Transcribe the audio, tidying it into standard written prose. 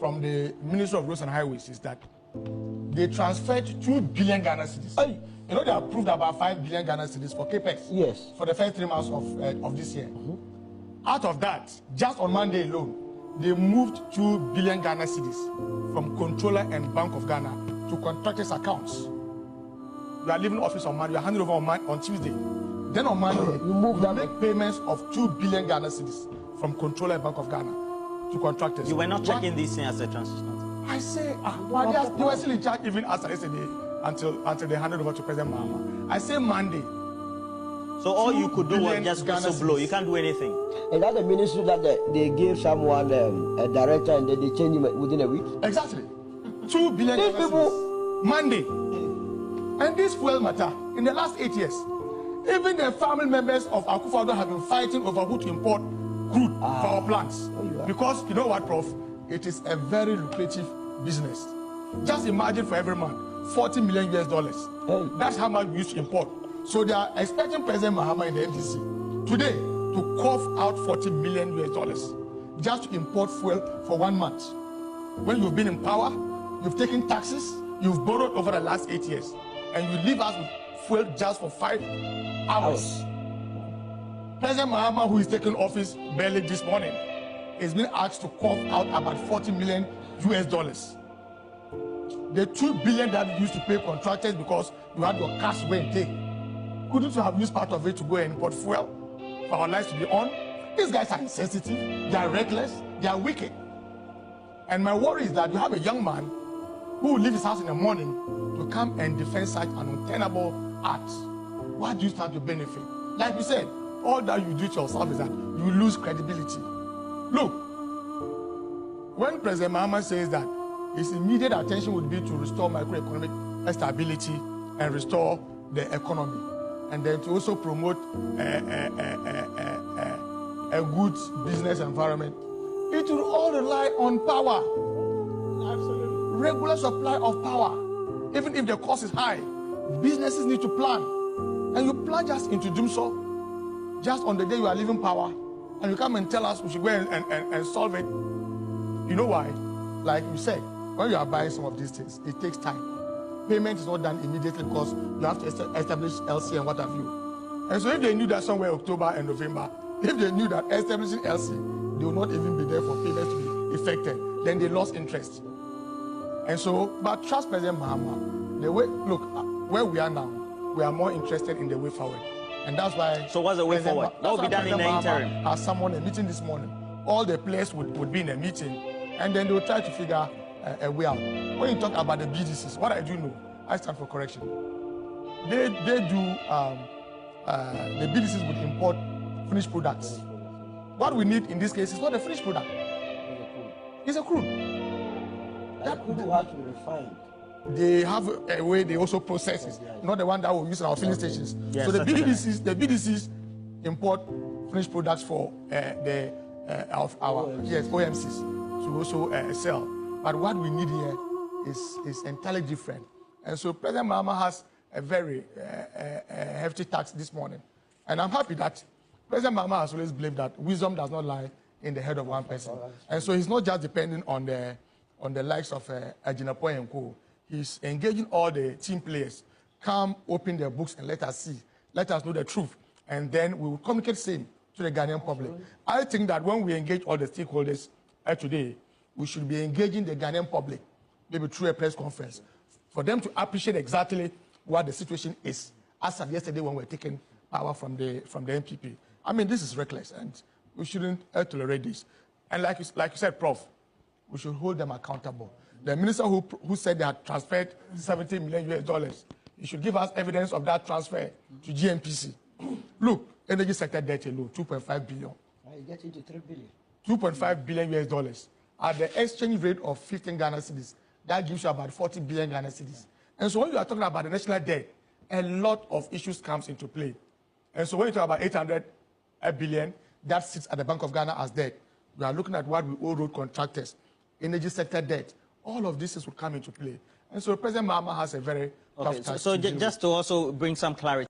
from the Ministry of Roads and Highways is that they transferred 2 billion Ghana cedis. Hey. You know, they approved about 5 billion Ghana cedis for CAPEX. Yes. For the first 3 months of this year. Out of that, just on Monday alone, they moved 2 billion Ghana cedis from Controller and Bank of Ghana to contractors' accounts. You are leaving office on Monday, you are handing over on Tuesday. Then on Monday, you make payments of 2 billion Ghana cedis from Controller and Bank of Ghana to contractors. You were not checking this thing as a transition. I say, they were still in charge even as yesterday until they handed over to President Mahama. I say Monday. So all you could do was just whistle-blow. You can't do anything. And that's the ministry that they gave someone a director and then they change him within a week? Exactly. 2 billion people Monday. And this fuel matter, in the last 8 years, even the family members of Akuffo Addo have been fighting over who to import crude for our plants. Because, you know what, Prof? It is a very lucrative business. Just imagine for every month, $40 million US. Hey. That's how much we used to import. So they are expecting President Mahama in the NDC today to cough out $40 million US just to import fuel for 1 month. When you've been in power, you've taken taxes, you've borrowed over the last 8 years, and you leave us with fuel just for 5 hours. President Mahama, who is taking office barely this morning, is being asked to cough out about $40 million US. The 2 billion that you used to pay contractors because you had your cash way take. Couldn't you have used part of it to go and import fuel for our lives to be on? These guys are insensitive, they are reckless, they are wicked. And my worry is that you have a young man who will leave his house in the morning to come and defend such an untenable act. What do you stand to benefit? Like you said, all that you do to yourself is that you lose credibility. Look, when President Mahama says that his immediate attention would be to restore macroeconomic stability and restore the economy, and then to also promote a good business environment, it will all rely on power. Absolutely. Regular supply of power. Even if the cost is high, businesses need to plan. And you plan just into doing so, just on the day you are leaving power, and you come and tell us we should go and solve it. You know why? Like you said, when you are buying some of these things, it takes time. Payment is not done immediately because you have to establish LC and what have you. And so if they knew that somewhere October and November, if they knew that establishing LC, they would not even be there for payments to be effected, then they lost interest. And so, but trust President Mahama, the way, look, where we are now, we are more interested in the way forward. And that's why... So what's the way forward? What will be done in the interim? As someone a meeting this morning, all the players would be in a meeting, and then they will try to figure a way out. When you talk about the BDCs, what I do know, I stand for correction. The BDCs would import finished products. What we need in this case is not a finished product. It's a crude. That crude will have to be refined. They have a way they also process it, not the one that we use in our filling stations. Yes, so the BDCs import finished products for of our OMCs to also sell. But what we need here is entirely different. And so President Mahama has a very hefty tax this morning. And I'm happy that President Mahama has always believed that wisdom does not lie in the head of one person. And so he's not just depending on the likes of Ajinapoy and Co. He's engaging all the team players. Come, open their books and let us see. Let us know the truth. And then we will communicate same to the Ghanaian public. I think that when we engage all the stakeholders today, we should be engaging the Ghanaian public, maybe through a press conference, for them to appreciate exactly what the situation is, as of yesterday when we were taking power from the NPP. I mean, this is reckless, and we shouldn't tolerate this. And like you said, Prof, we should hold them accountable. The minister who said they had transferred $70 million US, he should give us evidence of that transfer to GMPC. Look, energy sector debt alone, 2.5 billion. I get into 3 billion. 2.5 billion US. At the exchange rate of 15 Ghana cedis, that gives you about 40 billion Ghana cedis. And so when you are talking about the national debt, a lot of issues comes into play. And so when you talk about 800 billion, that sits at the Bank of Ghana as debt. We are looking at what we owe road contractors, energy sector debt. All of this will come into play. And so President Mahama has a very tough task. So just to also bring some clarity.